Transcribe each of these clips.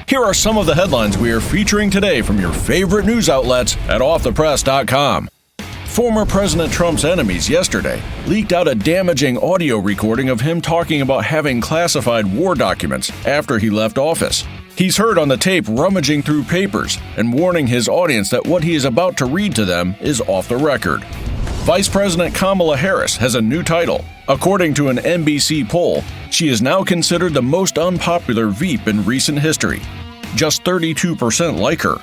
Here are some of the headlines we are featuring today from your favorite news outlets at offthepress.com. Former President Trump's enemies yesterday leaked out a damaging audio recording of him talking about having classified war documents after he left office. He's heard on the tape rummaging through papers and warning his audience that what he is about to read to them is off the record. Vice President Kamala Harris has a new title. According to an NBC poll, she is now considered the most unpopular Veep in recent history. Just 32% like her.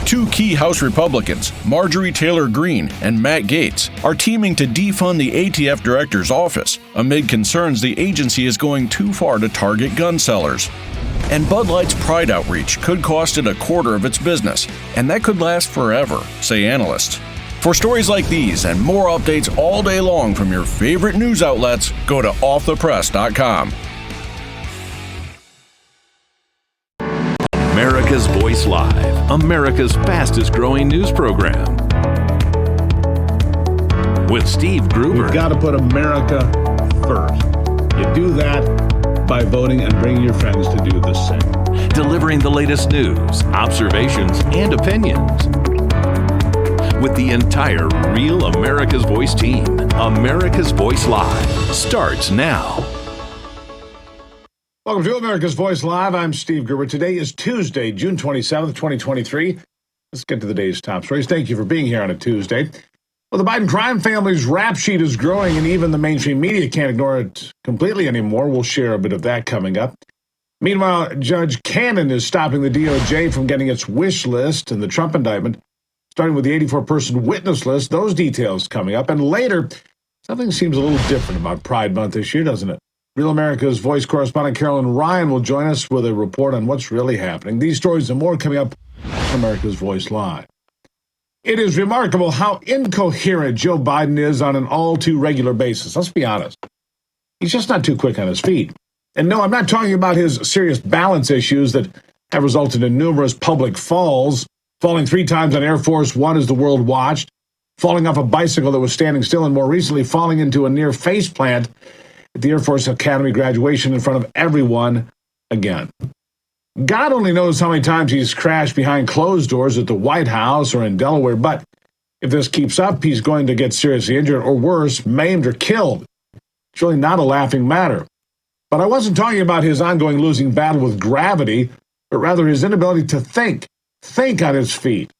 Two key House Republicans, Marjorie Taylor Greene and Matt Gaetz, are teaming to defund the ATF director's office amid concerns the agency is going too far to target gun sellers. And Bud Light's Pride outreach could cost it a quarter of its business, and that could last forever, say analysts. For stories like these and more updates all day long from your favorite news outlets, go to offthepress.com. America's Voice Live, America's fastest growing news program. With Steve Gruber. We've got to put America first. You do that by voting and bringing your friends to do the same. Delivering the latest news, observations, and opinions. With the entire Real America's Voice team, America's Voice Live starts now. Welcome to America's Voice Live. I'm Steve Gruber. Today is Tuesday, June 27th, 2023. Let's get to the day's top stories. Thank you for being here on a Tuesday. Well, the Biden crime family's rap sheet is growing, and even the mainstream media can't ignore it completely anymore. We'll share a bit of that coming up. Meanwhile, Judge Cannon is stopping the DOJ from getting its wish list in the Trump indictment, starting with the 84-person witness list. Those details coming up. And later, something seems a little different about Pride Month this year, doesn't it? Real America's Voice correspondent Carolyn Ryan will join us with a report on what's really happening. These stories and more coming up on America's Voice Live. It is remarkable how incoherent Joe Biden is on an all-too-regular basis. Let's be honest. He's just not too quick on his feet. And no, I'm not talking about his serious balance issues that have resulted in numerous public falls, falling 3 times on Air Force One as the world watched, falling off a bicycle that was standing still, and more recently falling into a near faceplant at the Air Force Academy graduation in front of everyone again. God only knows how many times he's crashed behind closed doors at the White House or in Delaware, but if this keeps up, he's going to get seriously injured or worse, maimed or killed. It's really not a laughing matter. But I wasn't talking about his ongoing losing battle with gravity, but rather his inability to think on his feet.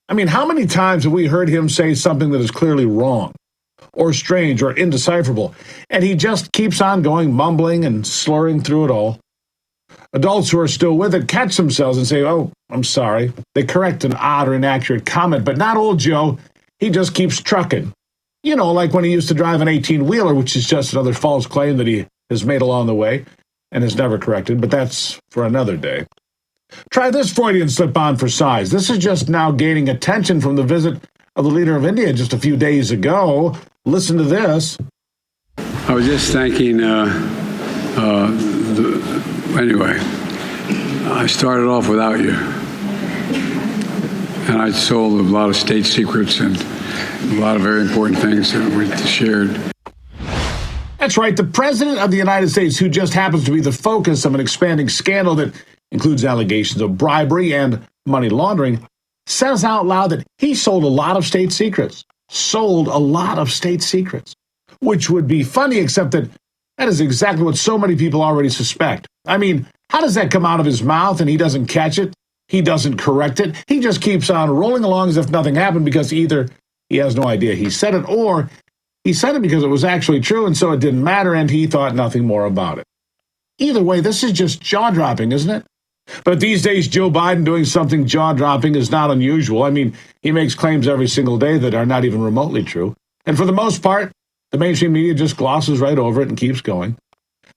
I mean, how many times have we heard him say something that is clearly wrong or strange or indecipherable, and he just keeps on going, mumbling and slurring through it all? Adults who are still with it catch themselves and say, "Oh, I'm sorry." They correct an odd or inaccurate comment, but not old Joe. He just keeps trucking. You know, like when he used to drive an 18-wheeler, which is just another false claim that he has made along the way and has never corrected, but that's for another day. Try this Freudian slip-on for size. This is just now gaining attention from the visit of the leader of India just a few days ago. Listen to this. I was just thanking, anyway, I started off without you. And I sold a lot of state secrets and a lot of very important things that we shared. That's right. The president of the United States, who just happens to be the focus of an expanding scandal that includes allegations of bribery and money laundering, says out loud that he sold a lot of state secrets. Sold a lot of state secrets. Which would be funny, except that is exactly what so many people already suspect. I mean, how does that come out of his mouth and he doesn't catch it? He doesn't correct it. He just keeps on rolling along as if nothing happened because either he has no idea he said it or he said it because it was actually true and so it didn't matter and he thought nothing more about it. Either way, this is just jaw-dropping, isn't it? But these days, Joe Biden doing something jaw-dropping is not unusual. I mean, he makes claims every single day that are not even remotely true. And for the most part, the mainstream media just glosses right over it and keeps going.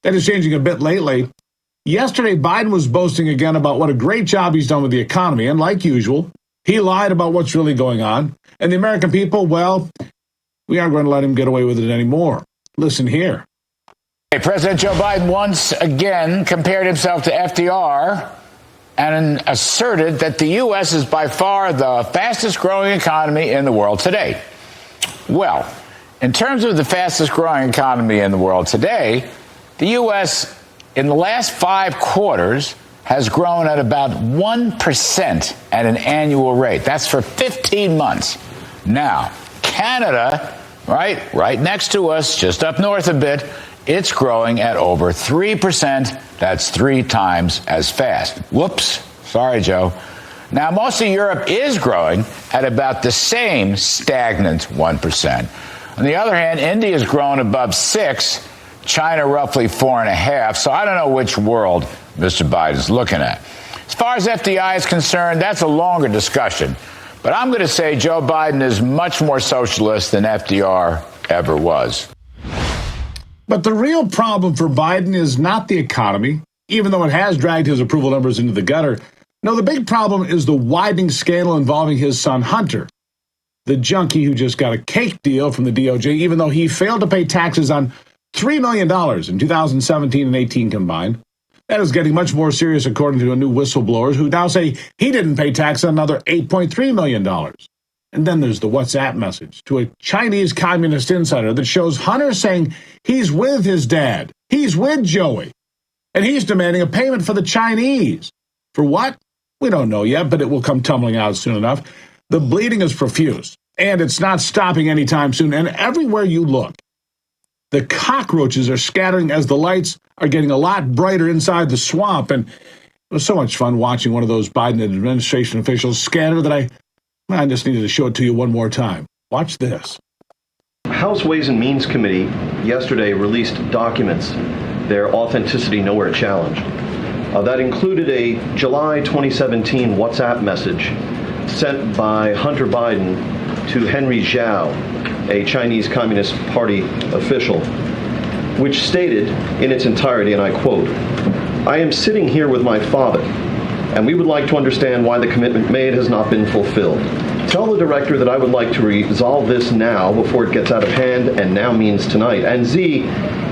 That is changing a bit lately. Yesterday, Biden was boasting again about what a great job he's done with the economy. And like usual, he lied about what's really going on. And the American people, well, we aren't going to let him get away with it anymore. Listen here. President Joe Biden once again compared himself to FDR and asserted that the U.S. is by far the fastest growing economy in the world today. Well, in terms of the fastest growing economy in the world today, the U.S. in the last 5 quarters has grown at about 1% at an annual rate. That's for 15 months. Now, Canada, right next to us, just up north a bit, it's growing at over 3%. That's 3 times as fast. Whoops. Sorry, Joe. Now, most of Europe is growing at about the same stagnant 1%. On the other hand, India's grown above 6%, China roughly 4.5%. So I don't know which world Mr. Biden's looking at. As far as FDI is concerned, that's a longer discussion. But I'm going to say Joe Biden is much more socialist than FDR ever was. But the real problem for Biden is not the economy, even though it has dragged his approval numbers into the gutter. No, the big problem is the widening scandal involving his son, Hunter, the junkie who just got a cake deal from the DOJ, even though he failed to pay taxes on $3 million in 2017 and 18 combined. That is getting much more serious, according to a new whistleblower who now say he didn't pay tax on another $8.3 million. And then there's the WhatsApp message to a Chinese communist insider that shows Hunter saying he's with his dad. He's with Joey. And he's demanding a payment for the Chinese. For what? We don't know yet, but it will come tumbling out soon enough. The bleeding is profuse, and it's not stopping anytime soon. And everywhere you look, the cockroaches are scattering as the lights are getting a lot brighter inside the swamp. And it was so much fun watching one of those Biden administration officials scatter that I just needed to show it to you one more time. Watch this. House Ways and Means Committee yesterday released documents, their authenticity nowhere challenged. That included a July 2017 WhatsApp message sent by Hunter Biden to Henry Zhao, a Chinese Communist Party official, which stated in its entirety, and I quote, "I am sitting here with my father, and we would like to understand why the commitment made has not been fulfilled. Tell the director that I would like to resolve this now before it gets out of hand, and now means tonight. And Z,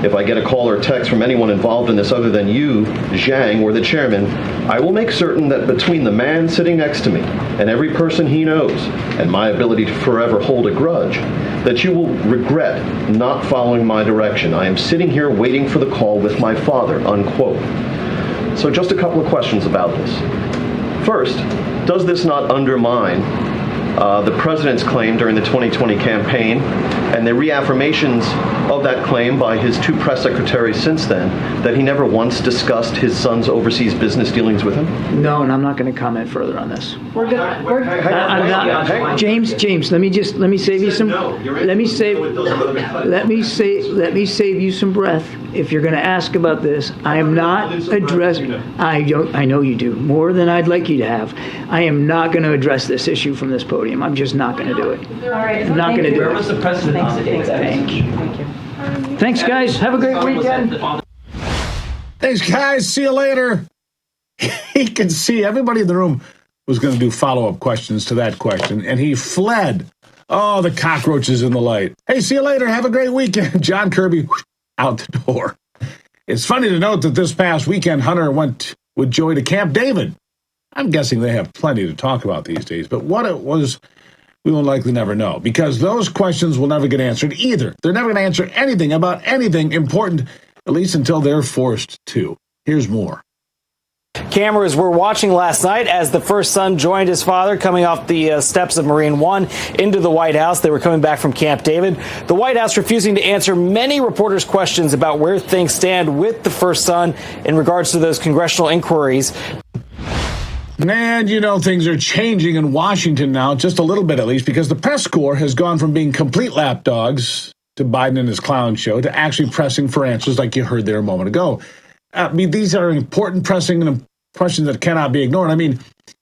if I get a call or text from anyone involved in this other than you, Zhang, or the chairman, I will make certain that between the man sitting next to me and every person he knows, and my ability to forever hold a grudge, that you will regret not following my direction. I am sitting here waiting for the call with my father," unquote. So just a couple of questions about this. First, does this not undermine the president's claim during the 2020 campaign and the reaffirmations of that claim by his 2 press secretaries since then, that he never once discussed his son's overseas business dealings with him? No, and I'm not going to comment further on this. We're good. I'm not. James, let me save you some. Let me save you some breath. If you're going to ask about this, I am not addressing. I know you do more than I'd like you to have. I am not going to address this issue from this podium. I'm just not going to do it. All right. I'm not going to do it. Where was the president? Thank you. Thanks, guys. Have a great weekend. Thanks, guys. See you later. He could see everybody in the room was going to do follow-up questions to that question, and he fled. Oh, the cockroaches in the light. Hey, see you later. Have a great weekend. John Kirby, out the door. It's funny to note that this past weekend, Hunter went with Joey to Camp David. I'm guessing they have plenty to talk about these days, but what it was, we will likely never know, because those questions will never get answered either. They're never going to answer anything about anything important, at least until they're forced to. Here's more. Cameras were watching last night as the first son joined his father coming off the steps of Marine One into the White House. They were coming back from Camp David. The White House refusing to answer many reporters' questions about where things stand with the first son in regards to those congressional inquiries. And, you know, things are changing in Washington now, just a little bit at least, because the press corps has gone from being complete lapdogs to Biden and his clown show to actually pressing for answers like you heard there a moment ago. I mean, these are important, pressing questions that cannot be ignored. I mean,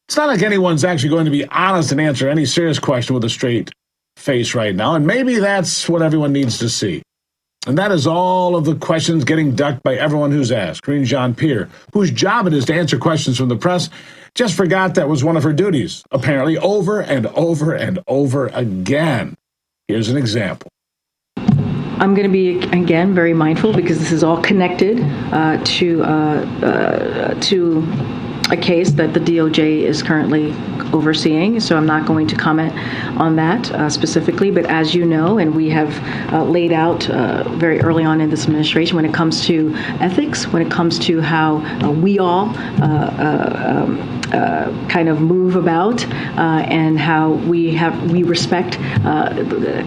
it's not like anyone's actually going to be honest and answer any serious question with a straight face right now, and maybe that's what everyone needs to see. And that is all of the questions getting ducked by everyone who's asked. Karine Jean-Pierre, whose job it is to answer questions from the press, just forgot that was one of her duties, apparently over and over and over again. Here's an example. I'm going to be, again, very mindful because this is all connected to a case that the DOJ is currently overseeing, so I'm not going to comment on that specifically. But as you know, and we have laid out very early on in this administration, when it comes to ethics, when it comes to how we all kind of move about and how we respect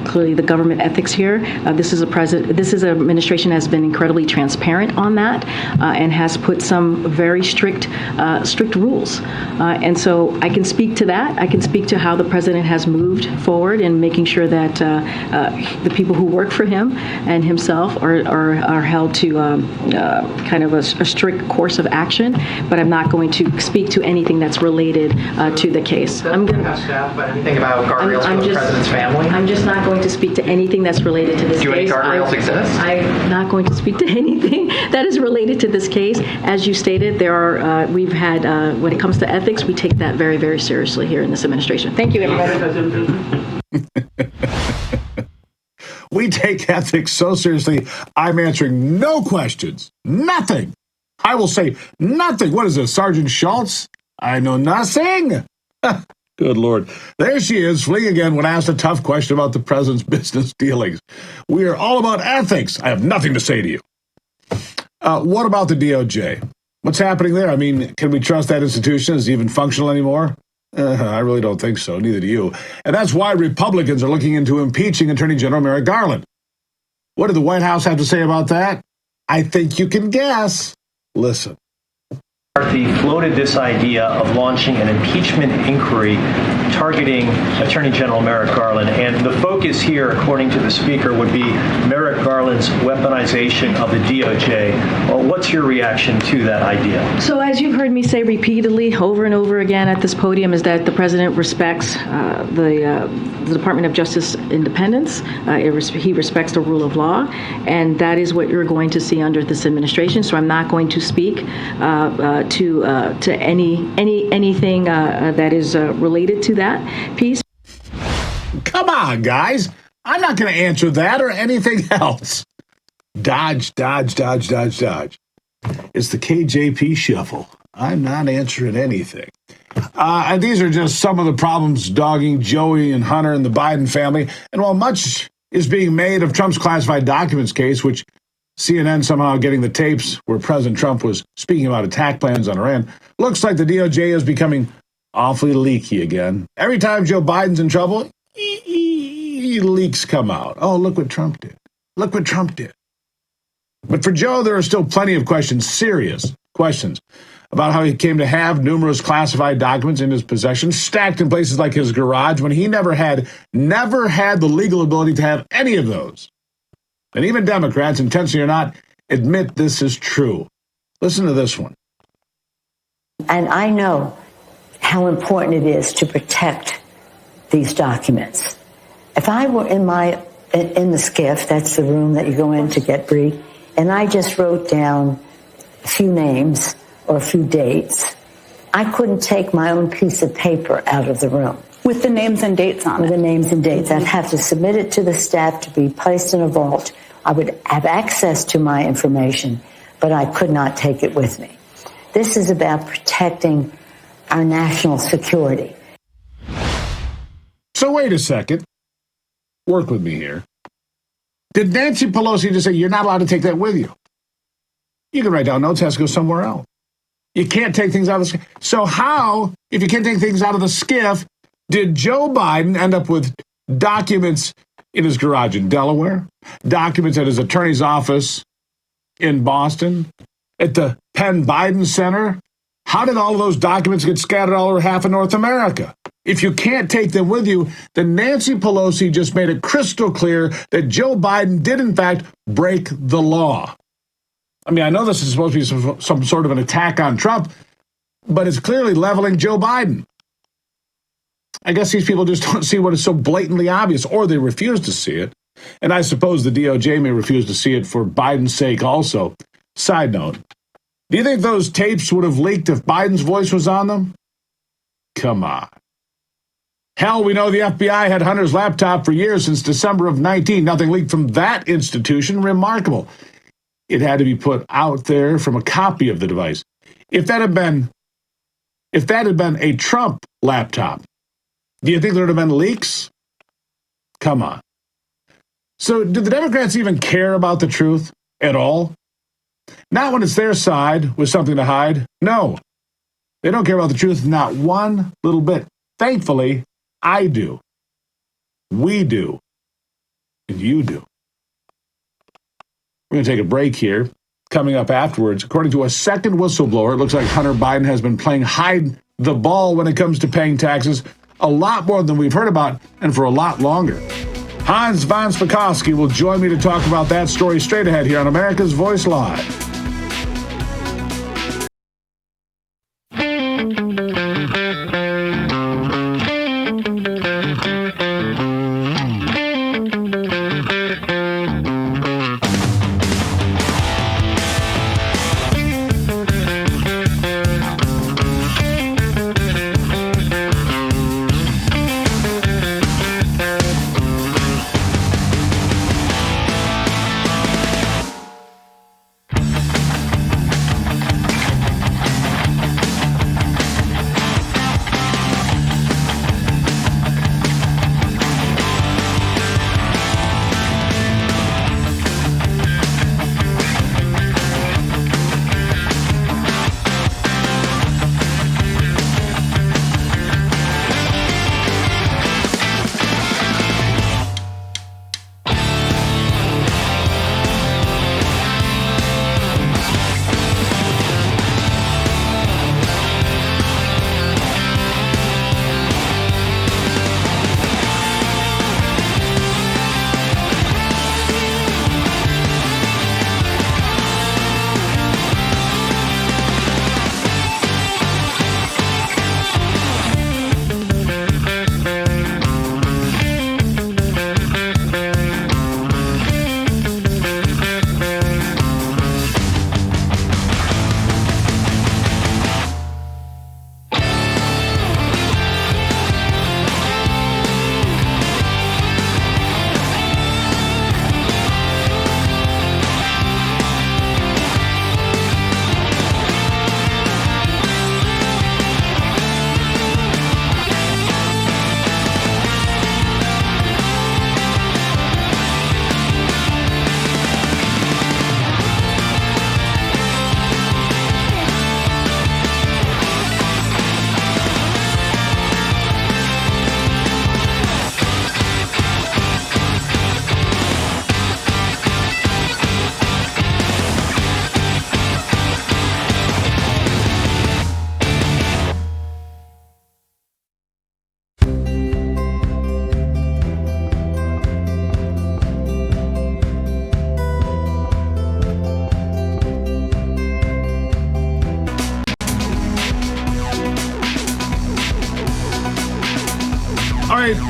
clearly the government ethics here. This is an administration that has been incredibly transparent on that and has put some very strict rules. And so I can speak to that. I can speak to how the president has moved forward in making sure that the people who work for him and himself are held to kind of a strict course of action. But I'm not going to speak to anything that's related to the case. I'm going to staff about anything about guardrails for the president's family. I'm just not going to speak to anything that's related to this case. Do any guardrails exist? I'm not going to speak to anything that is related to this case. As you stated, there are we've had when it comes to ethics, we take that very, very seriously here in this administration. Thank you, everybody. We take ethics so seriously, I'm answering no questions. Nothing. I will say nothing. What is this, Sergeant Schultz? I know nothing. Good Lord. There she is, fleeing again when asked a tough question about the president's business dealings. We are all about ethics. I have nothing to say to you. What about the DOJ? What's happening there? I mean, can we trust that institution? Is it even functional anymore? I really don't think so. Neither do you. And that's why Republicans are looking into impeaching Attorney General Merrick Garland. What did the White House have to say about that? I think you can guess. Listen. McCarthy floated this idea of launching an impeachment inquiry targeting Attorney General Merrick Garland. And the focus here, according to the Speaker, would be Merrick Garland's weaponization of the DOJ. Well, what's your reaction to that idea? So as you've heard me say repeatedly over and over again at this podium is that the president respects the Department of Justice independence. He respects the rule of law. And that is what you're going to see under this administration. So I'm not going to speak to anything that is related to that piece. Come on, guys. I'm not going to answer that or anything else. Dodge, dodge, dodge, dodge, dodge. It's the KJP shuffle. I'm not answering anything. And these are just some of the problems dogging Joey and Hunter and the Biden family. And while much is being made of Trump's classified documents case, which CNN somehow getting the tapes where President Trump was speaking about attack plans on Iran, looks like the DOJ is becoming awfully leaky again. Every time Joe Biden's in trouble, leaks come out. Oh, look what Trump did. Look what Trump did. But for Joe, there are still plenty of questions, serious questions, about how he came to have numerous classified documents in his possession, stacked in places like his garage, when he never had the legal ability to have any of those. And even Democrats, intentionally or not, admit this is true. Listen to this one. And I know how important it is to protect these documents. If I were in the SCIF, that's the room that you go in to get briefed, and I just wrote down a few names or a few dates, I couldn't take my own piece of paper out of the room. With the names and dates on it? With the names and dates. I'd have to submit it to the staff to be placed in a vault. I would have access to my information, but I could not take it with me. This is about protecting our national security. So wait a second. Work with me here. Did Nancy Pelosi just say you're not allowed to take that with you? You can write down notes, it has to go somewhere else. You can't take things out of the SCIF. So how, if you can't take things out of the SCIF, did Joe Biden end up with documents in his garage in Delaware, documents at his attorney's office in Boston, at the Penn Biden Center? How did all of those documents get scattered all over half of North America? If you can't take them with you, then Nancy Pelosi just made it crystal clear that Joe Biden did, in fact, break the law. I mean, I know this is supposed to be some sort of an attack on Trump, but it's clearly leveling Joe Biden. I guess these people just don't see what is so blatantly obvious, or they refuse to see it. And I suppose the DOJ may refuse to see it for Biden's sake also. Side note, do you think those tapes would have leaked if Biden's voice was on them? Come on. Hell, we know the FBI had Hunter's laptop for years, since December of 19. Nothing leaked from that institution. Remarkable. It had to be put out there from a copy of the device. If that had been If that had been a Trump laptop, do you think there would have been leaks? Come on. So do the Democrats even care about the truth at all? Not when it's their side with something to hide. No, they don't care about the truth, not one little bit. Thankfully, I do. We do. And you do. We're going to take a break here. Coming up afterwards, according to a second whistleblower, it looks like Hunter Biden has been playing hide the ball when it comes to paying taxes a lot more than we've heard about and for a lot longer. Hans von Spakovsky will join me to talk about that story straight ahead here on America's Voice Live.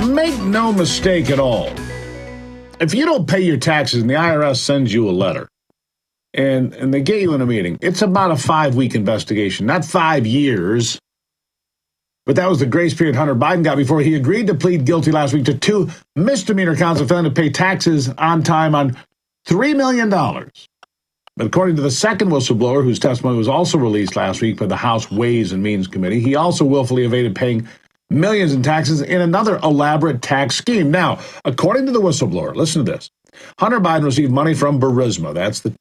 Make no mistake at all. If you don't pay your taxes and the IRS sends you a letter and they get you in a meeting, it's about a 5-week investigation, not 5 years. But that was the grace period Hunter Biden got before he agreed to plead guilty last week to 2 misdemeanor counts of failing to pay taxes on time on $3 million. But according to the second whistleblower, whose testimony was also released last week by the House Ways and Means Committee, he also willfully evaded paying millions in taxes in another elaborate tax scheme. Now, according to the whistleblower, listen to this. Hunter Biden received money from Burisma, that's the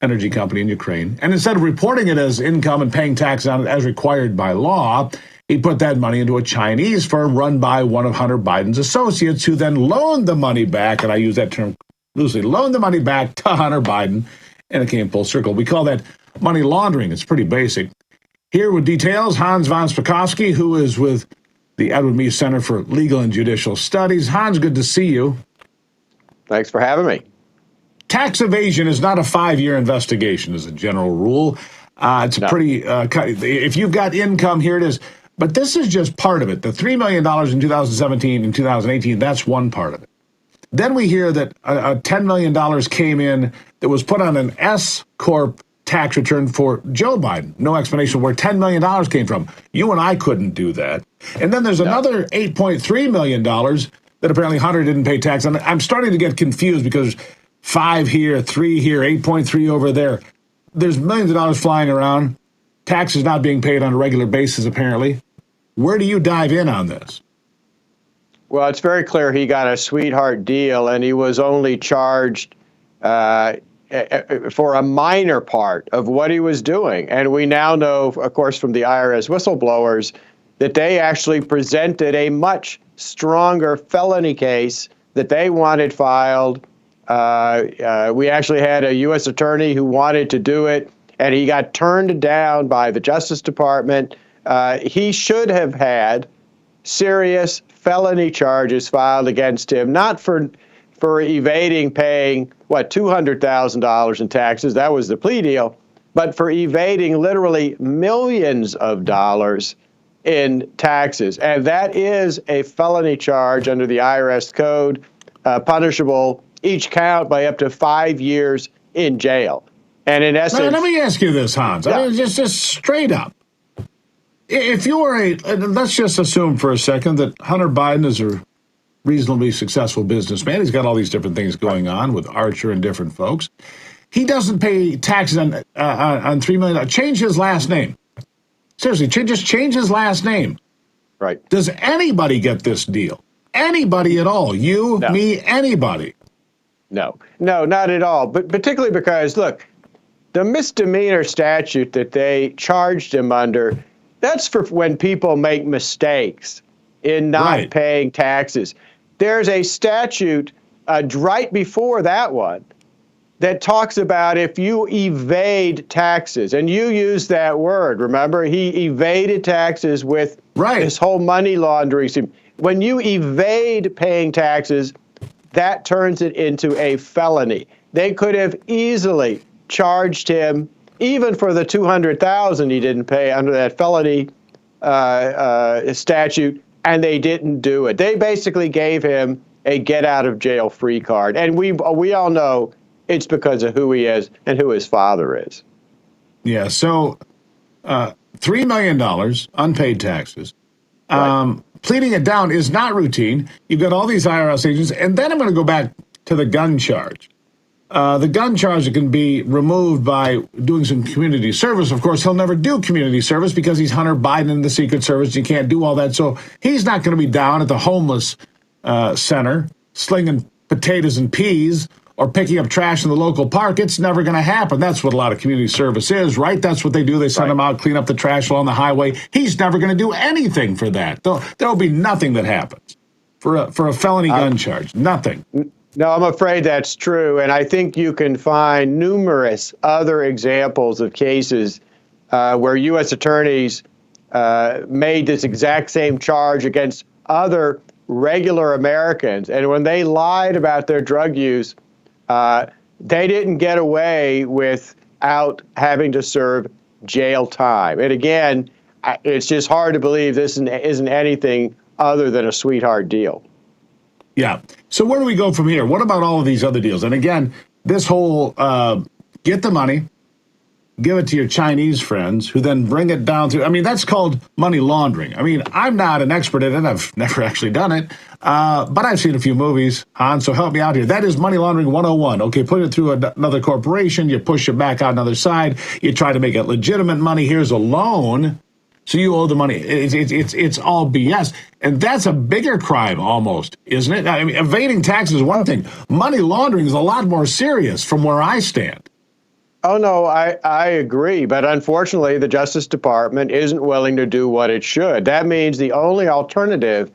energy company in Ukraine, and instead of reporting it as income and paying taxes on it as required by law, he put that money into a Chinese firm run by one of Hunter Biden's associates, who then loaned the money back, and I use that term loosely, loaned the money back to Hunter Biden, and it came full circle. We call that money laundering. It's pretty basic. Here with details, Hans von Spakovsky, who is with the Edward Meese Center for Legal and Judicial Studies. Hans, good to see you. Thanks for having me. Tax evasion is not a 5-year investigation as a general rule. It's a pretty, if you've got income, here it is. But this is just part of it. The $3 million in 2017 and 2018, that's one part of it. Then we hear that $10 million came in that was put on an S-Corp tax return for Joe Biden. No explanation where $10 million came from. You and I couldn't do that. And then there's another $8.3 million that apparently Hunter didn't pay tax on. I'm starting to get confused because 5 here, 3 here, 8.3 over there. There's millions of dollars flying around. taxes not being paid on a regular basis, apparently. Where do you dive in on this? Well, it's very clear he got a sweetheart deal, and he was only charged for a minor part of what he was doing. And we now know, of course, from the IRS whistleblowers, that they actually presented a much stronger felony case that they wanted filed. We actually had a U.S. attorney who wanted to do it, and he got turned down by the Justice Department. He should have had serious felony charges filed against him, not for evading paying, $200,000 in taxes. That was the plea deal, but for evading literally millions of dollars in taxes. And that is a felony charge under the IRS code, punishable each count by up to 5 years in jail. And in essence... Now, let me ask you this, Hans. Yeah. I mean, just straight up. If you're let's just assume for a second that Hunter Biden is a reasonably successful businessman. He's got all these different things going on with Archer and different folks. He doesn't pay taxes on $3 million. Change his last name. Seriously, just change his last name. Right. Does anybody get this deal? Anybody at all? You, No. me, anybody? No, not at all. But particularly because, look, the misdemeanor statute that they charged him under, that's for when people make mistakes in not paying taxes. There's a statute right before that one that talks about if you evade taxes, and you use that word, remember? He evaded taxes with this whole money laundering scheme. When you evade paying taxes, that turns it into a felony. They could have easily charged him, even for the $200,000 he didn't pay under that felony statute, and they didn't do it. They basically gave him a get-out-of-jail-free card. And we all know it's because of who he is and who his father is. Yeah, so $3 million unpaid taxes. Pleading it down is not routine. You've got all these IRS agents. And then I'm going to go back to the gun charge. The gun charge can be removed by doing some community service. Of course, he'll never do community service because he's Hunter Biden in the Secret Service. You can't do all that. So he's not going to be down at the homeless center slinging potatoes and peas or picking up trash in the local park. It's never going to happen. That's what a lot of community service is, right? That's what they do. They send him out, clean up the trash along the highway. He's never going to do anything for that. There'll be nothing that happens for a felony gun charge. Nothing. No, I'm afraid that's true. And I think you can find numerous other examples of cases where U.S. attorneys made this exact same charge against other regular Americans. And when they lied about their drug use, they didn't get away without having to serve jail time. And again, it's just hard to believe this isn't anything other than a sweetheart deal. Yeah. So where do we go from here? What about all of these other deals? And again, this whole get the money, give it to your Chinese friends, who then bring it down to, I mean, that's called money laundering. I mean, I'm not an expert in it. I've never actually done it. But I've seen a few movies, Hans, so help me out here. That is money laundering 101. Okay, put it through another corporation. You push it back out another side. You try to make it legitimate money. Here's a loan. So you owe the money. It's all BS. And that's a bigger crime almost, isn't it? I mean, evading taxes is one thing. Money laundering is a lot more serious from where I stand. Oh, no, I agree. But unfortunately, the Justice Department isn't willing to do what it should. That means the only alternative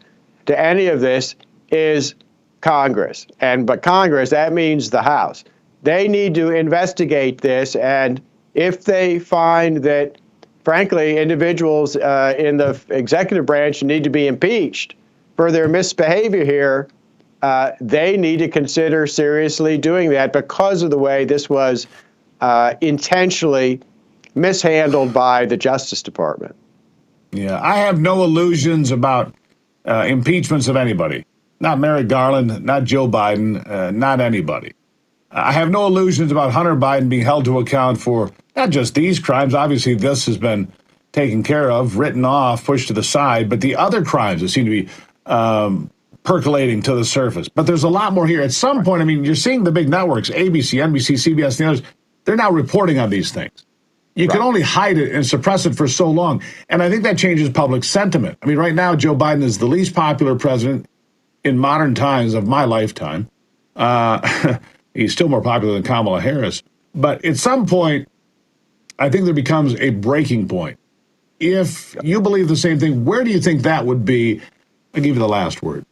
to any of this is Congress. But Congress, that means the House. They need to investigate this. And if they find that, frankly, individuals in the executive branch need to be impeached for their misbehavior here, they need to consider seriously doing that because of the way this was intentionally mishandled by the Justice Department. Yeah, I have no illusions about impeachments of anybody. Not Merrick Garland, not Joe Biden, not anybody. I have no illusions about Hunter Biden being held to account for not just these crimes. Obviously, this has been taken care of, written off, pushed to the side, but the other crimes that seem to be percolating to the surface. But there's a lot more here. At some point, I mean, you're seeing the big networks, ABC, NBC, CBS, and the others, they're now reporting on these things. You can only hide it and suppress it for so long. And I think that changes public sentiment. I mean, right now, Joe Biden is the least popular president in modern times of my lifetime. He's still more popular than Kamala Harris. But at some point, I think there becomes a breaking point. If you believe the same thing, where do you think that would be? I'll give you the last word.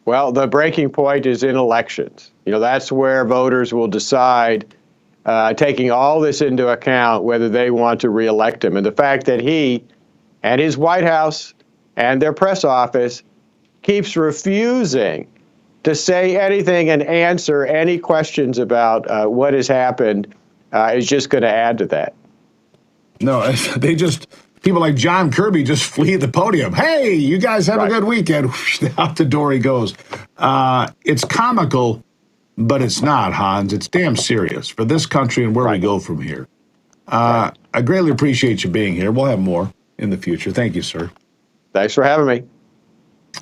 Well, the breaking point is in elections. That's where voters will decide, taking all this into account, whether they want to reelect him. And the fact that he and his White House and their press office keeps refusing to say anything and answer any questions about what has happened is just going to add to that. No, people like John Kirby just flee the podium. Hey, you guys have a good weekend. Out the door he goes. It's comical, but it's not, Hans. It's damn serious for this country and where we go from here. I greatly appreciate you being here. We'll have more in the future. Thank you, sir. Thanks for having me.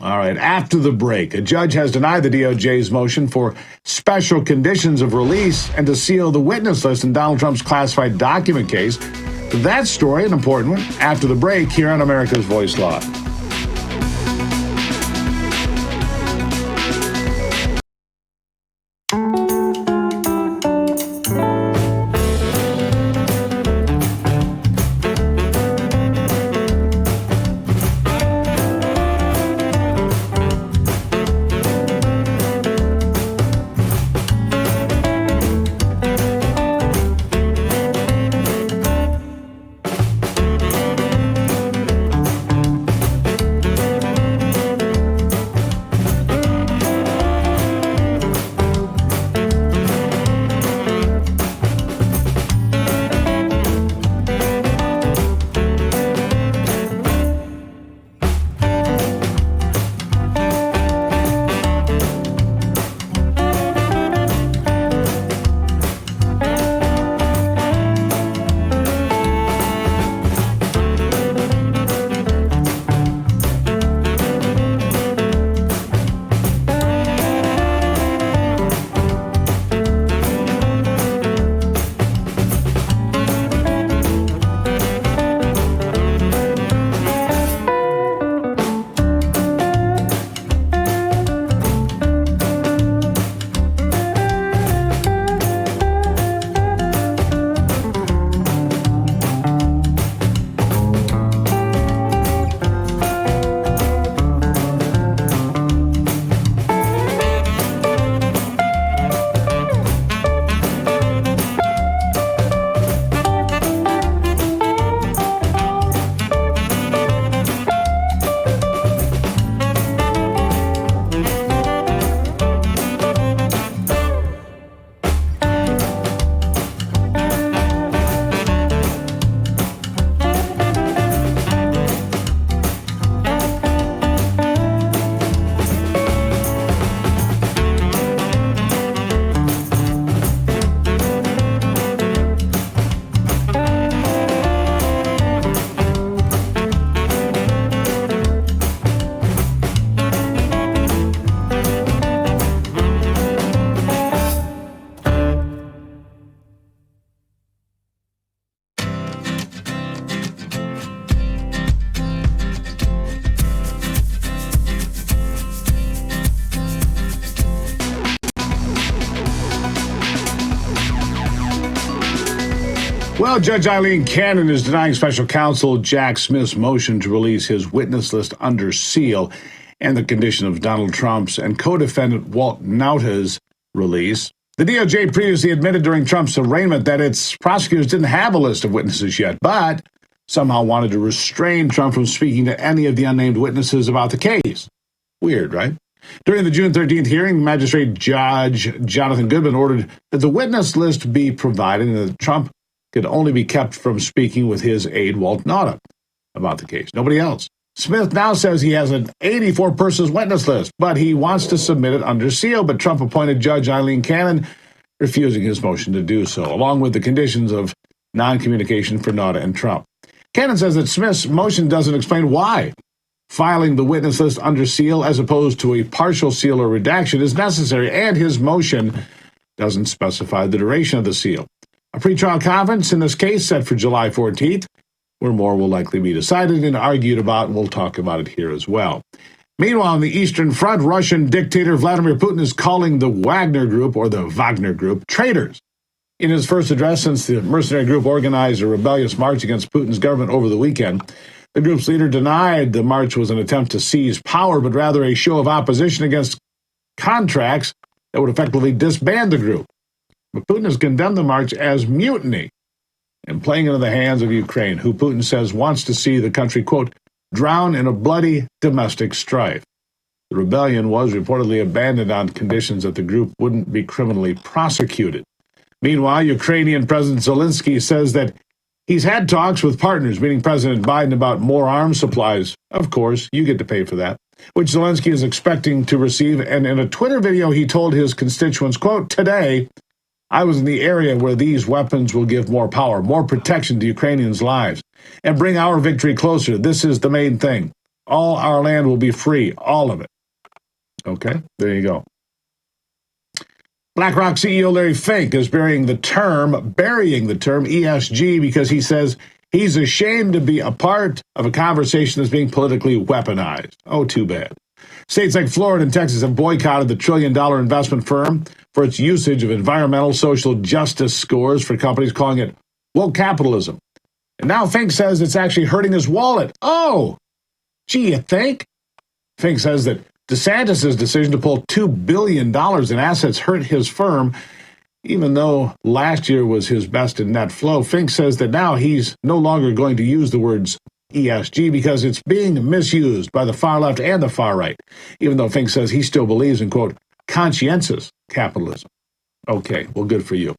All right. After the break, a judge has denied the DOJ's motion for special conditions of release and to seal the witness list in Donald Trump's classified document case. That story, an important one, after the break here on America's Voice Live. Well, Judge Eileen Cannon is denying special counsel Jack Smith's motion to release his witness list under seal and the condition of Donald Trump's and co-defendant Walt Nauta's release. The DOJ previously admitted during Trump's arraignment that its prosecutors didn't have a list of witnesses yet, but somehow wanted to restrain Trump from speaking to any of the unnamed witnesses about the case. Weird, right? During the June 13th hearing, Magistrate Judge Jonathan Goodman ordered that the witness list be provided and that Trump could only be kept from speaking with his aide, Walt Nauta, about the case. Nobody else. Smith now says he has an 84-person witness list, but he wants to submit it under seal, but Trump appointed Judge Eileen Cannon, refusing his motion to do so, along with the conditions of non-communication for Nauta and Trump. Cannon says that Smith's motion doesn't explain why filing the witness list under seal as opposed to a partial seal or redaction is necessary, and his motion doesn't specify the duration of the seal. A pretrial conference in this case set for July 14th, where more will likely be decided and argued about, and we'll talk about it here as well. Meanwhile, on the Eastern Front, Russian dictator Vladimir Putin is calling the Wagner Group, or the Wagner Group, traitors. In his first address since the mercenary group organized a rebellious march against Putin's government over the weekend, the group's leader denied the march was an attempt to seize power, but rather a show of opposition against contracts that would effectively disband the group. But Putin has condemned the march as mutiny and playing into the hands of Ukraine, who Putin says wants to see the country, quote, drown in a bloody domestic strife. The rebellion was reportedly abandoned on conditions that the group wouldn't be criminally prosecuted. Meanwhile, Ukrainian President Zelensky says that he's had talks with partners, meaning President Biden, about more arms supplies. Of course, you get to pay for that, which Zelensky is expecting to receive. And in a Twitter video, he told his constituents, quote, today, I was in the area where these weapons will give more power, more protection to Ukrainians' lives, and bring our victory closer. This is the main thing. All our land will be free, all of it. Okay, there you go. BlackRock CEO Larry Fink is burying the term ESG because he says he's ashamed to be a part of a conversation that's being politically weaponized. Oh, too bad. States like Florida and Texas have boycotted the trillion-dollar investment firm for its usage of environmental social justice scores for companies, calling it woke capitalism. And now Fink says it's actually hurting his wallet. Oh, gee, you think? Fink says that DeSantis' decision to pull $2 billion in assets hurt his firm, even though last year was his best in net flow. Fink says that now he's no longer going to use the words ESG because it's being misused by the far left and the far right, even though Fink says he still believes in, quote, conscientious capitalism. Okay, well, good for you.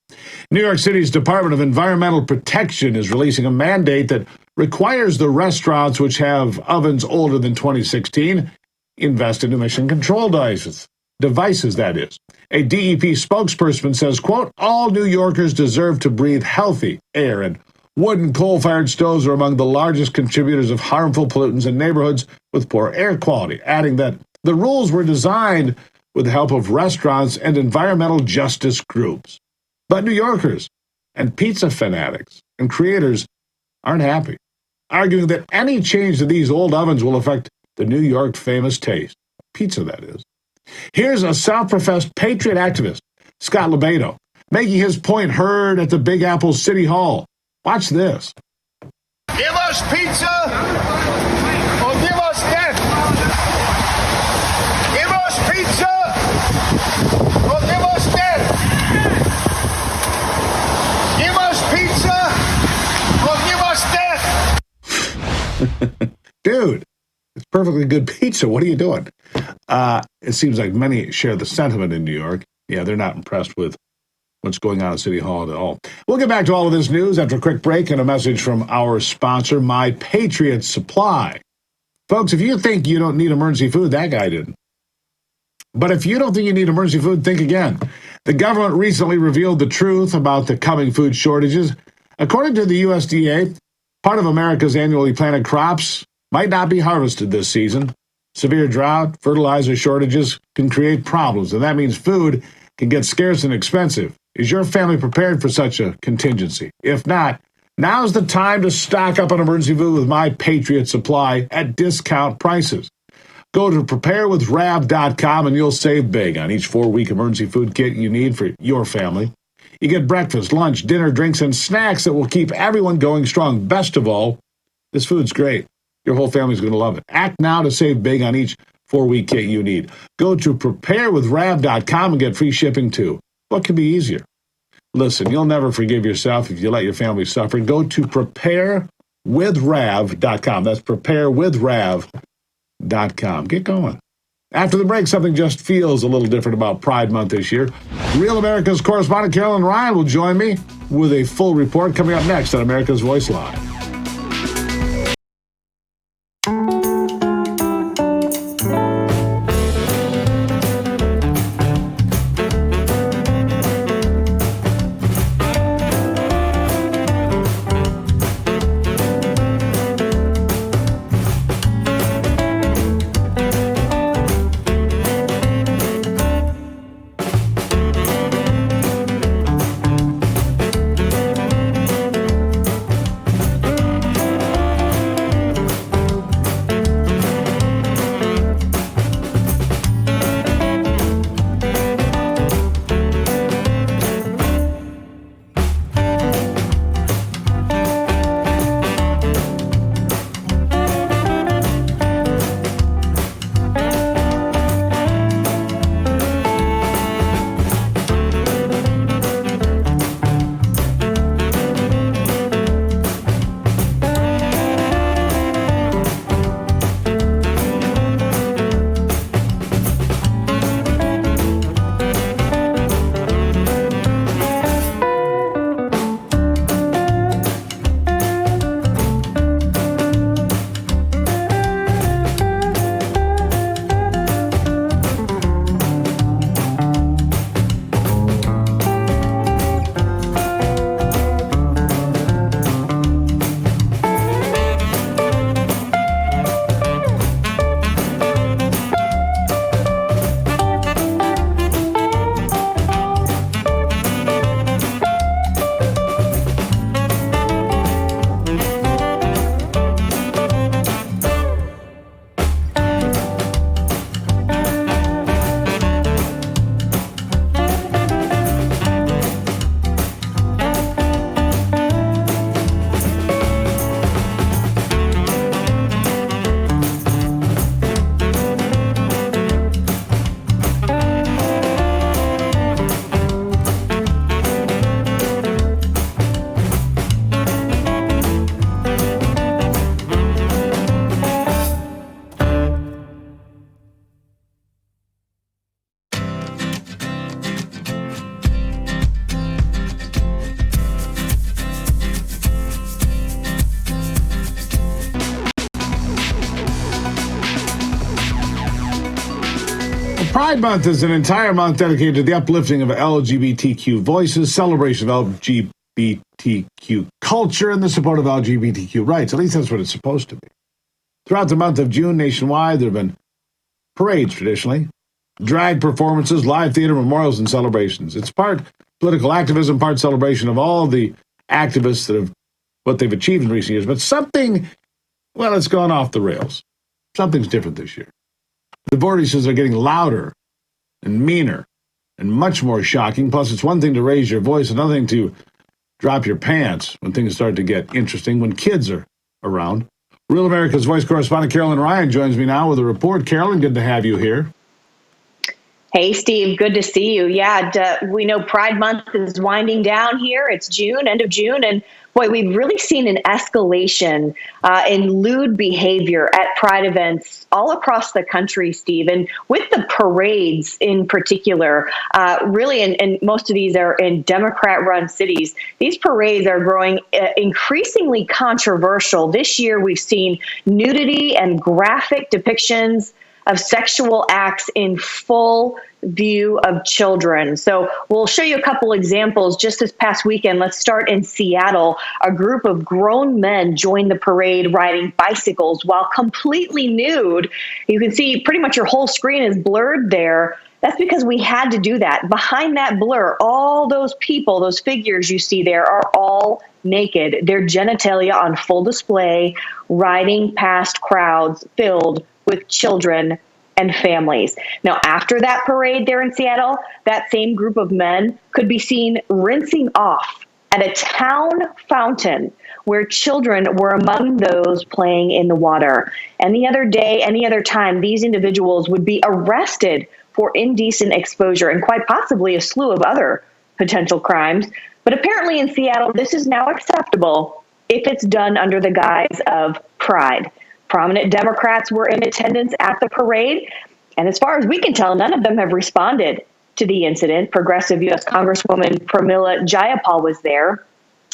New York City's Department of Environmental Protection is releasing a mandate that requires the restaurants which have ovens older than 2016 invest in emission control devices, that is. A DEP spokesperson says, quote, all New Yorkers deserve to breathe healthy air, and wood and coal-fired stoves are among the largest contributors of harmful pollutants in neighborhoods with poor air quality, adding that the rules were designed with the help of restaurants and environmental justice groups. But New Yorkers and pizza fanatics and creators aren't happy, arguing that any change to these old ovens will affect the New York famous taste. Pizza, that is. Here's a self-professed patriot activist, Scott Lebedo, making his point heard at the Big Apple City Hall. Watch this. Give us pizza or give us death. Give us pizza or give us death. Give us pizza or give us death. Dude, it's perfectly good pizza. What are you doing? It seems like many share the sentiment in New York. Yeah, they're not impressed with what's going on at City Hall at all. We'll get back to all of this news after a quick break and a message from our sponsor, My Patriot Supply. Folks, if you think you don't need emergency food, that guy didn't. But if you don't think you need emergency food, think again. The government recently revealed the truth about the coming food shortages. According to the USDA, part of America's annually planted crops might not be harvested this season. Severe drought, fertilizer shortages can create problems, and that means food can get scarce and expensive. Is your family prepared for such a contingency? If not, now's the time to stock up on emergency food with My Patriot Supply at discount prices. Go to preparewithrav.com and you'll save big on each 4-week emergency food kit you need for your family. You get breakfast, lunch, dinner, drinks, and snacks that will keep everyone going strong. Best of all, this food's great. Your whole family's going to love it. Act now to save big on each 4-week kit you need. Go to preparewithrav.com and get free shipping too. What could be easier? Listen, you'll never forgive yourself if you let your family suffer. Go to preparewithrav.com. That's preparewithrav.com. Get going. After the break, something just feels a little different about Pride Month this year. Real America's correspondent Carolyn Ryan will join me with a full report coming up next on America's Voice Live. Pride Month is an entire month dedicated to the uplifting of LGBTQ voices, celebration of LGBTQ culture, and the support of LGBTQ rights. At least that's what it's supposed to be. Throughout the month of June, nationwide, there have been parades traditionally, drag performances, live theater, memorials, and celebrations. It's part political activism, part celebration of all the activists that have what they've achieved in recent years. But something, well, it's gone off the rails. Something's different this year. The vortices are getting louder and meaner and much more shocking. Plus, it's one thing to raise your voice, another thing to drop your pants when things start to get interesting, when kids are around. Real America's Voice correspondent Carolyn Ryan joins me now with a report. Carolyn, good to have you here. Hey, Steve, good to see you. Yeah, we know Pride Month is winding down here. It's June, end of June, and boy, we've really seen an escalation in lewd behavior at Pride events all across the country, Steve. And with the parades in particular, really, and most of these are in Democrat-run cities, these parades are growing increasingly controversial. This year, we've seen nudity and graphic depictions of sexual acts in full view of children. So we'll show you a couple examples just this past weekend. Let's start in Seattle. A group of grown men joined the parade riding bicycles while completely nude. You can see pretty much your whole screen is blurred there. That's because we had to do that. Behind that blur, all those people, those figures you see there are all naked. Their genitalia on full display, riding past crowds filled with children and families. Now, after that parade there in Seattle, that same group of men could be seen rinsing off at a town fountain where children were among those playing in the water. Any other day, any other time, these individuals would be arrested for indecent exposure and quite possibly a slew of other potential crimes. But apparently in Seattle, this is now acceptable if it's done under the guise of pride. Prominent Democrats were in attendance at the parade, and as far as we can tell, none of them have responded to the incident. Progressive U.S. Congresswoman Pramila Jayapal was there.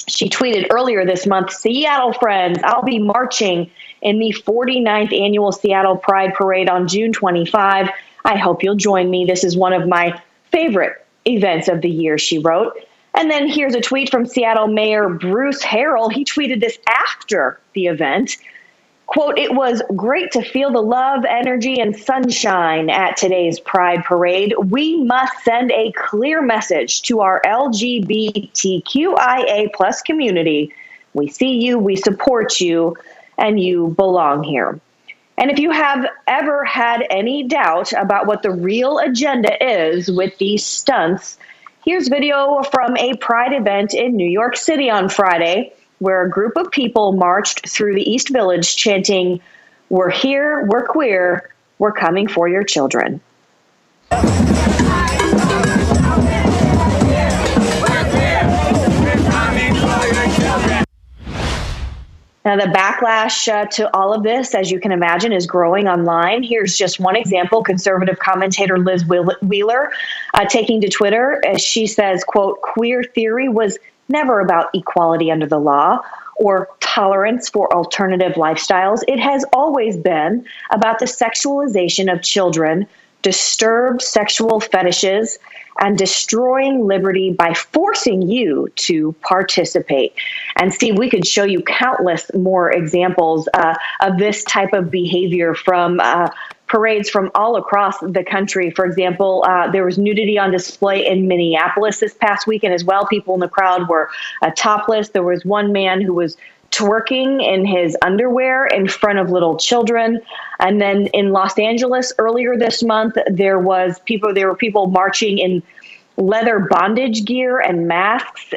She tweeted earlier this month, "Seattle friends, I'll be marching in the 49th annual Seattle Pride Parade on June 25. I hope you'll join me. This is one of my favorite events of the year," she wrote. And then here's a tweet from Seattle Mayor Bruce Harrell. He tweeted this after the event. Quote, "It was great to feel the love, energy, and sunshine at today's Pride Parade. We must send a clear message to our LGBTQIA plus community. We see you, we support you, and you belong here." And if you have ever had any doubt about what the real agenda is with these stunts, here's video from a Pride event in New York City on Friday, where a group of people marched through the East Village chanting, "We're here, we're queer, we're coming for your children." Now, the backlash to all of this, as you can imagine, is growing online. Here's just one example. Conservative commentator Liz Wheeler taking to Twitter as she says, quote, "Queer theory was never about equality under the law or tolerance for alternative lifestyles. It has always been about the sexualization of children, disturbed sexual fetishes, and destroying liberty by forcing you to participate." And Steve, we could show you countless more examples of this type of behavior from parades from all across the country. For example, there was nudity on display in Minneapolis this past weekend as well. People in the crowd were topless. There was one man who was twerking in his underwear in front of little children. And then in Los Angeles earlier this month, there were people marching in leather bondage gear and masks,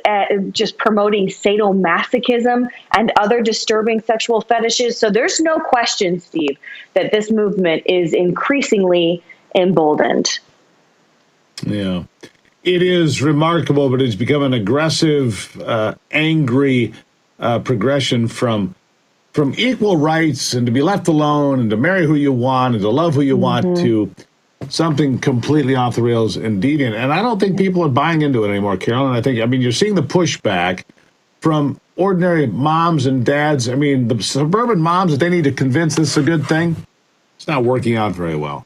just promoting sadomasochism and other disturbing sexual fetishes. So there's no question, Steve, that this movement is increasingly emboldened. Yeah, it is remarkable, but it's become an aggressive, angry progression from equal rights and to be left alone and to marry who you want and to love who you want to something completely off the rails and deviant. And I don't think people are buying into it anymore, Carolyn. You're seeing the pushback from ordinary moms and dads. I mean, the suburban moms that they need to convince this is a good thing, it's not working out very well.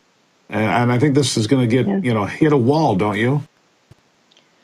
And I think this is going to get, hit a wall, don't you?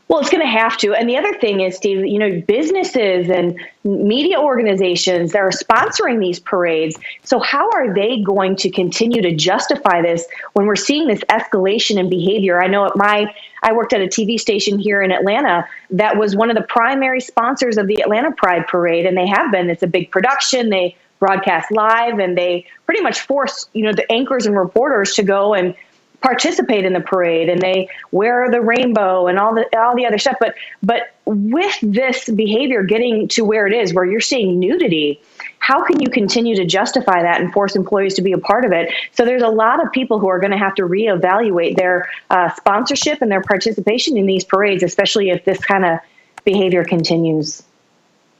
Well, it's going to have to. And the other thing is, Steve, businesses and media organizations that are sponsoring these parades. So how are they going to continue to justify this when we're seeing this escalation in behavior? I know I worked at a TV station here in Atlanta that was one of the primary sponsors of the Atlanta Pride Parade. And they have been. It's a big production. They broadcast live and they pretty much force, the anchors and reporters to go and participate in the parade, and they wear the rainbow and all the other stuff. But with this behavior getting to where it is, where you're seeing nudity, how can you continue to justify that and force employees to be a part of it? So there's a lot of people who are going to have to reevaluate their sponsorship and their participation in these parades, especially if this kind of behavior continues.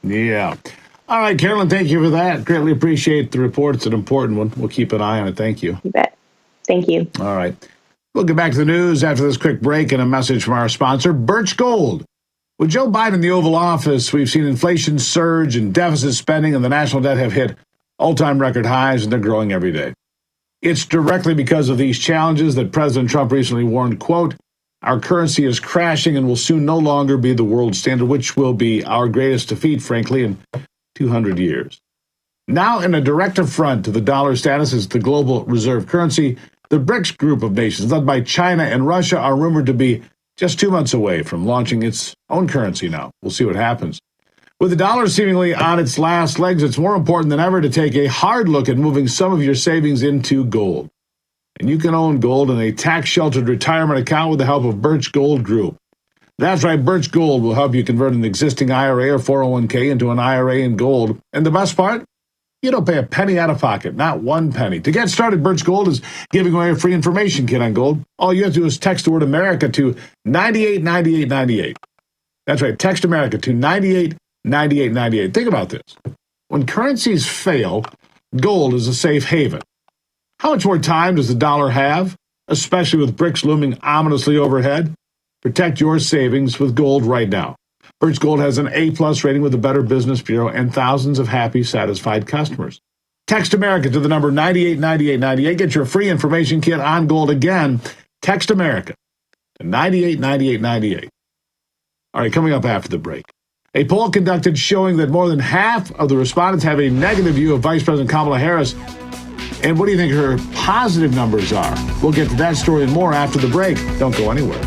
Yeah. All right, Carolyn, thank you for that. Greatly appreciate the report. It's an important one. We'll keep an eye on it. Thank you. You bet. Thank you. All right. We'll get back to the news after this quick break and a message from our sponsor, Birch Gold. With Joe Biden in the Oval Office, we've seen inflation surge and deficit spending and the national debt have hit all-time record highs, and they're growing every day. It's directly because of these challenges that President Trump recently warned, quote, our currency is crashing and will soon no longer be the world standard, which will be our greatest defeat, frankly, in 200 years. Now, in a direct affront to the dollar status as the global reserve currency, the BRICS group of nations, led by China and Russia, are rumored to be just 2 months away from launching its own currency now. We'll see what happens. With the dollar seemingly on its last legs, it's more important than ever to take a hard look at moving some of your savings into gold. And you can own gold in a tax-sheltered retirement account with the help of Birch Gold Group. That's right, Birch Gold will help you convert an existing IRA or 401k into an IRA in gold. And the best part? You don't pay a penny out of pocket, not 1 penny. To get started, Birch Gold is giving away a free information kit on gold. All you have to do is text the word America to 989898. That's right, text America to 989898. Think about this. When currencies fail, gold is a safe haven. How much more time does the dollar have, especially with BRICS looming ominously overhead? Protect your savings with gold right now. Birch Gold has an A-plus rating with the Better Business Bureau and thousands of happy, satisfied customers. Text America to the number 989898. Get your free information kit on gold. Again, text America to 989898. All right, coming up after the break. A poll conducted showing that more than half of the respondents have a negative view of Vice President Kamala Harris. And what do you think her positive numbers are? We'll get to that story and more after the break. Don't go anywhere.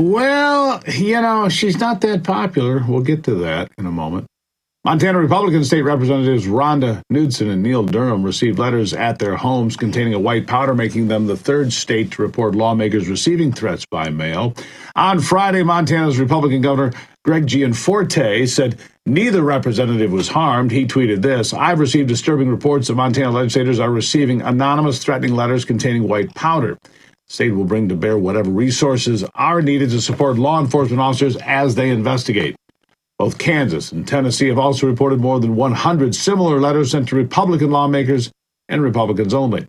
Well, she's not that popular. We'll get to that in a moment. Montana Republican State Representatives Rhonda Knudsen and Neil Durham received letters at their homes containing a white powder, making them the third state to report lawmakers receiving threats by mail. On Friday, Montana's Republican Governor Greg Gianforte said neither representative was harmed. He tweeted this: "I've received disturbing reports that Montana legislators are receiving anonymous threatening letters containing white powder. The state will bring to bear whatever resources are needed to support law enforcement officers as they investigate." Both Kansas and Tennessee have also reported more than 100 similar letters sent to Republican lawmakers and Republicans only.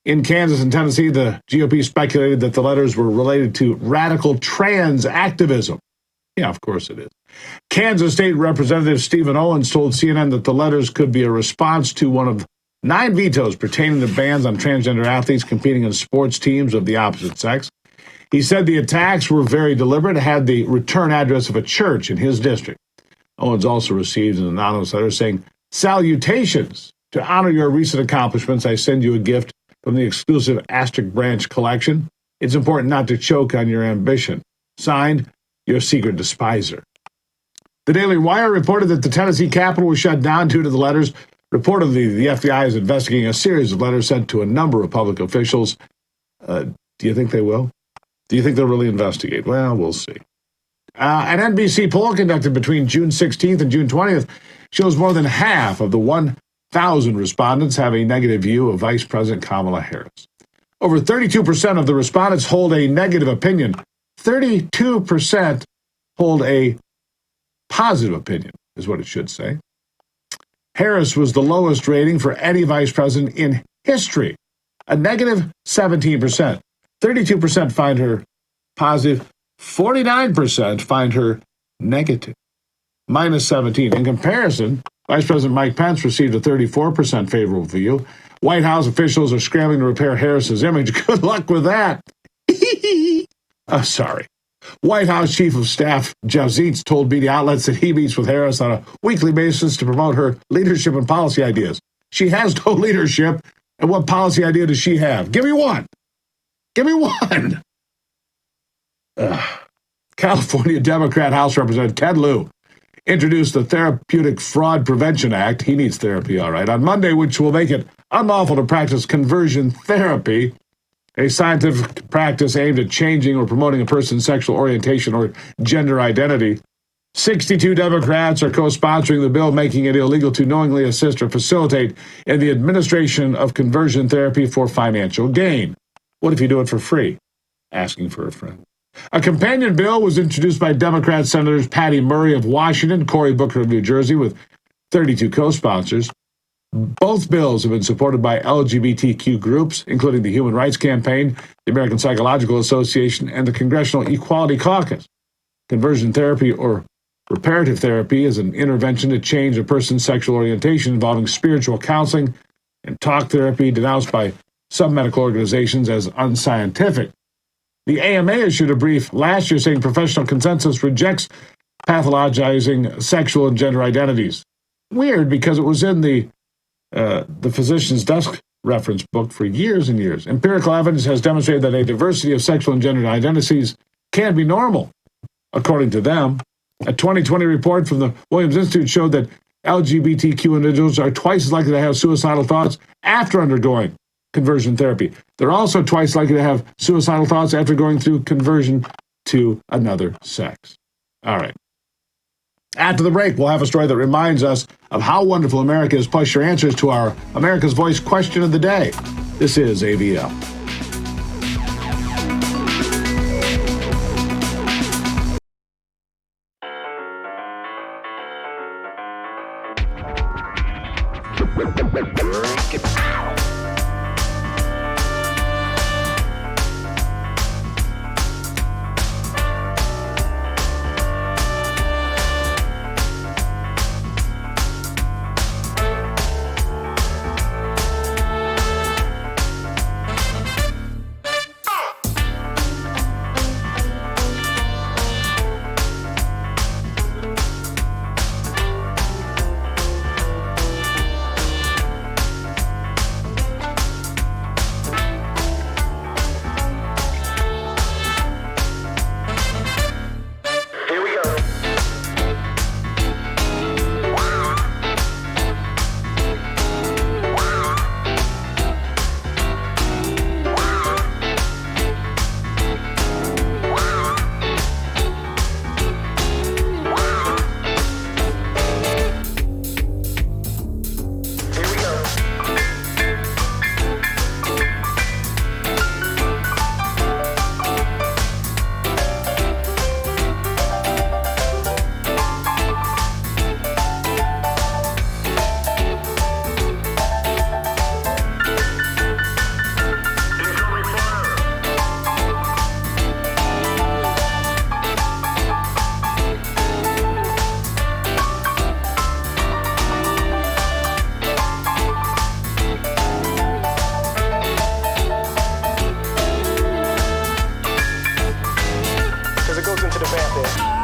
In Kansas and Tennessee, the GOP speculated that the letters were related to radical trans activism. Yeah, of course it is. Kansas State Representative Stephen Owens told CNN that the letters could be a response to one of 9 vetoes pertaining to bans on transgender athletes competing in sports teams of the opposite sex. He said the attacks were very deliberate, had the return address of a church in his district. Owens also received an anonymous letter saying, "Salutations. To honor your recent accomplishments, I send you a gift from the exclusive Asterisk Branch collection. It's important not to choke on your ambition. Signed, your secret despiser." The Daily Wire reported that the Tennessee Capitol was shut down due to the letters. Reportedly, the FBI is investigating a series of letters sent to a number of public officials. Do you think they will? Do you think they'll really investigate? Well, we'll see. An NBC poll conducted between June 16th and June 20th shows more than half of the 1,000 respondents have a negative view of Vice President Kamala Harris. Over 32% of the respondents hold a negative opinion. 32% hold a positive opinion, is what it should say. Harris was the lowest rating for any vice president in history, a negative 17%. 32% find her positive. 49% find her negative, minus 17. In comparison, Vice President Mike Pence received a 34% favorable view. White House officials are scrambling to repair Harris's image. Good luck with that. Sorry. White House Chief of Staff Jeff Zients told media outlets that he meets with Harris on a weekly basis to promote her leadership and policy ideas. She has no leadership, and what policy idea does she have? Give me one. Give me one. California Democrat House Representative Ted Lieu introduced the Therapeutic Fraud Prevention Act. He needs therapy, all right, on Monday, which will make it unlawful to practice conversion therapy, a scientific practice aimed at changing or promoting a person's sexual orientation or gender identity. 62 Democrats are co-sponsoring the bill, making it illegal to knowingly assist or facilitate in the administration of conversion therapy for financial gain. What if you do it for free? Asking for a friend. A companion bill was introduced by Democrat Senators Patty Murray of Washington, Cory Booker of New Jersey, with 32 co-sponsors. Both bills have been supported by LGBTQ groups, including the Human Rights Campaign, the American Psychological Association, and the Congressional Equality Caucus. Conversion therapy or reparative therapy is an intervention to change a person's sexual orientation involving spiritual counseling and talk therapy, denounced by some medical organizations as unscientific. The AMA issued a brief last year saying professional consensus rejects pathologizing sexual and gender identities. Weird, because it was in the physician's desk reference book for years and years. Empirical evidence has demonstrated that a diversity of sexual and gender identities can be normal, according to them. A 2020 report from the Williams Institute showed that LGBTQ individuals are twice as likely to have suicidal thoughts after undergoing conversion therapy. They're also twice likely to have suicidal thoughts after going through conversion to another sex. All right. After the break, we'll have a story that reminds us of how wonderful America is, plus your answers to our America's Voice question of the day. This is AVL. to the fan.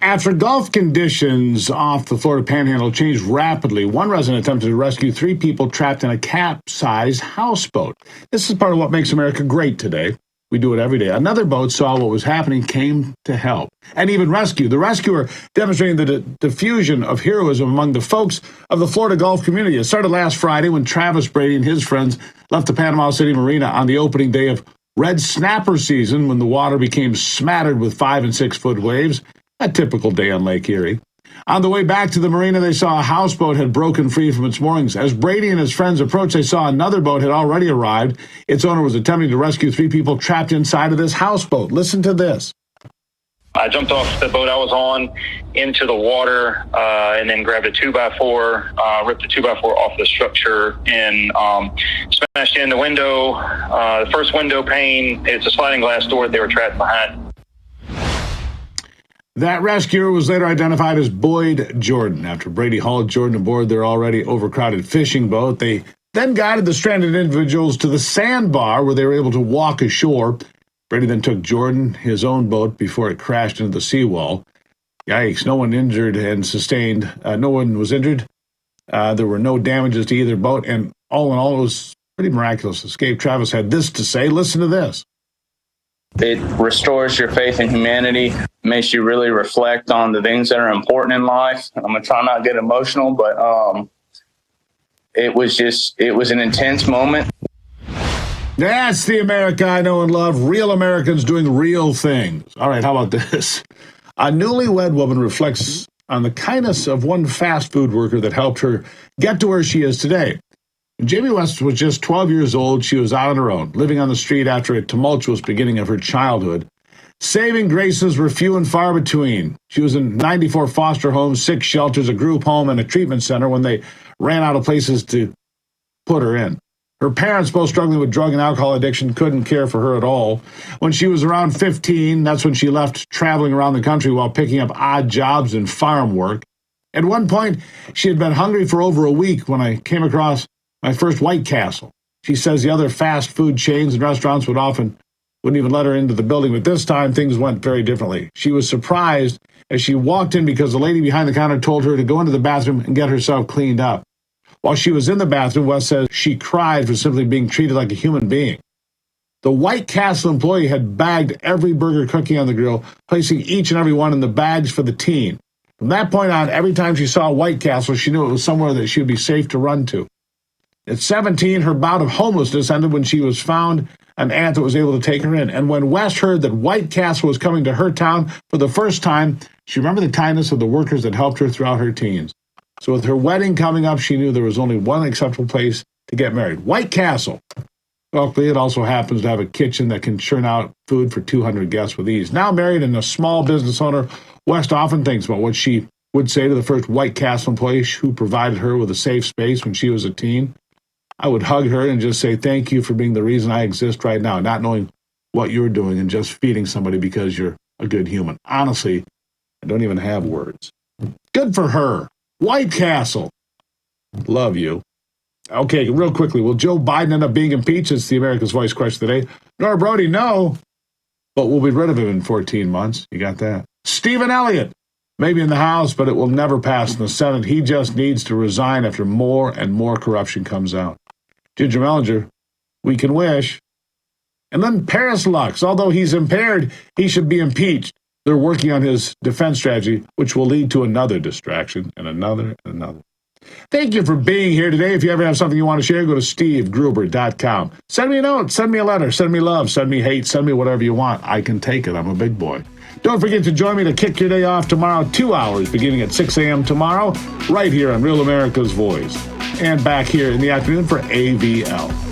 After Gulf conditions off the Florida Panhandle changed rapidly, one resident attempted to rescue 3 people trapped in a capsized houseboat. This is part of what makes America great today. We do it every day. Another boat saw what was happening, came to help, and even rescue. The rescuer demonstrating the diffusion of heroism among the folks of the Florida Gulf community. It started last Friday when Travis Brady and his friends left the Panama City Marina on the opening day of red snapper season, when the water became smattered with 5- and 6-foot waves. A typical day on Lake Erie. On the way back to the marina, they saw a houseboat had broken free from its moorings. As Brady and his friends approached, they saw another boat had already arrived. Its owner was attempting to rescue 3 people trapped inside of this houseboat. Listen to this. I jumped off the boat I was on into the water and then grabbed a 2x4, ripped the 2x4 off the structure and smashed in the window. The first window pane, it's a sliding glass door they were trapped behind. That rescuer was later identified as Boyd Jordan. After Brady hauled Jordan aboard their already overcrowded fishing boat, they then guided the stranded individuals to the sandbar where they were able to walk ashore. Brady then took Jordan, his own boat, before it crashed into the seawall. Yikes, no one injured and sustained. No one was injured. There were no damages to either boat, and all in all, it was a pretty miraculous escape. Travis had this to say. Listen to this. It restores your faith in humanity, makes you really reflect on the things that are important in life. I'm going to try not to get emotional, but it was an intense moment. That's the America I know and love. Real Americans doing real things. All right, how about this? A newlywed woman reflects on the kindness of one fast food worker that helped her get to where she is today. When Jamie West was just 12 years old, she was out on her own, living on the street after a tumultuous beginning of her childhood. Saving graces were few and far between. She was in 94 foster homes, 6 shelters, a group home, and a treatment center when they ran out of places to put her in. Her parents, both struggling with drug and alcohol addiction, couldn't care for her at all. When she was around 15, that's when she left traveling around the country while picking up odd jobs and farm work. At one point, she had been hungry for over a week when I came across my first White Castle. She says the other fast food chains and restaurants wouldn't even let her into the building, but this time things went very differently. She was surprised as she walked in because the lady behind the counter told her to go into the bathroom and get herself cleaned up. While she was in the bathroom, West says she cried for simply being treated like a human being. The White Castle employee had bagged every burger cookie on the grill, placing each and every one in the bags for the teen. From that point on, every time she saw White Castle, she knew it was somewhere that she would be safe to run to. At 17, her bout of homelessness ended when she was found an aunt that was able to take her in. And when West heard that White Castle was coming to her town for the first time, she remembered the kindness of the workers that helped her throughout her teens. So with her wedding coming up, she knew there was only one acceptable place to get married, White Castle. Luckily, it also happens to have a kitchen that can churn out food for 200 guests with ease. Now married and a small business owner, West often thinks about what she would say to the first White Castle employee who provided her with a safe space when she was a teen. I would hug her and just say, thank you for being the reason I exist right now, not knowing what you're doing and just feeding somebody because you're a good human. Honestly, I don't even have words. Good for her. White Castle. Love you. Okay, real quickly, will Joe Biden end up being impeached? It's the America's Voice question today. Nora Brody, no. But we'll be rid of him in 14 months. You got that? Stephen Elliott. Maybe in the House, but it will never pass in the Senate. He just needs to resign after more and more corruption comes out. Ginger Mellinger, we can wish. And then Paris Lux, although he's impaired, he should be impeached. They're working on his defense strategy, which will lead to another distraction and another and another. Thank you for being here today. If you ever have something you want to share, go to stevegruber.com. Send me a note, send me a letter, send me love, send me hate, send me whatever you want. I can take it. I'm a big boy. Don't forget to join me to kick your day off tomorrow, 2 hours, beginning at 6 a.m. tomorrow, right here on Real America's Voice. And back here in the afternoon for AVL.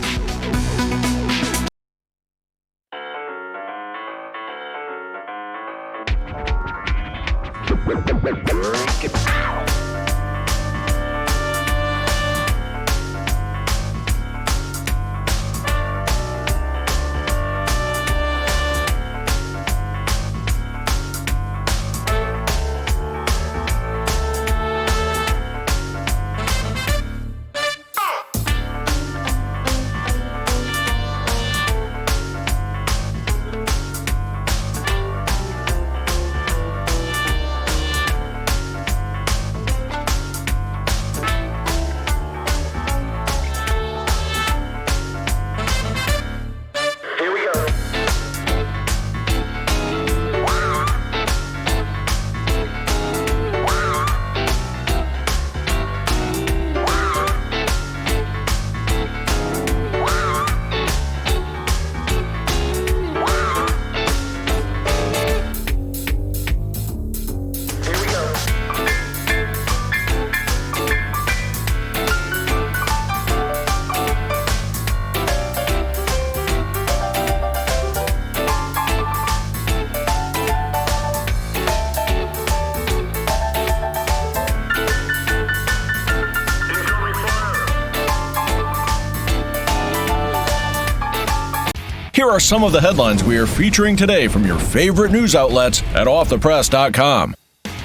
Here are some of the headlines we are featuring today from your favorite news outlets at offthepress.com.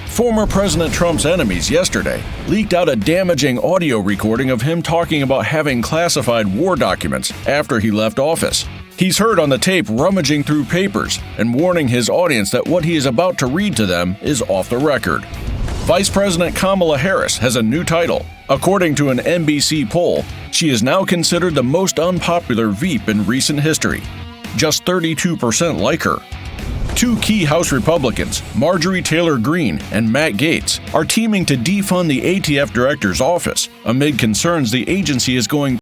Former President Trump's enemies yesterday leaked out a damaging audio recording of him talking about having classified war documents after he left office. He's heard on the tape rummaging through papers and warning his audience that what he is about to read to them is off the record. Vice President Kamala Harris has a new title. According to an NBC poll, she is now considered the most unpopular VP in recent history. Just 32% like her. Two key House Republicans, Marjorie Taylor Greene and Matt Gaetz, are teaming to defund the ATF director's office amid concerns the agency is going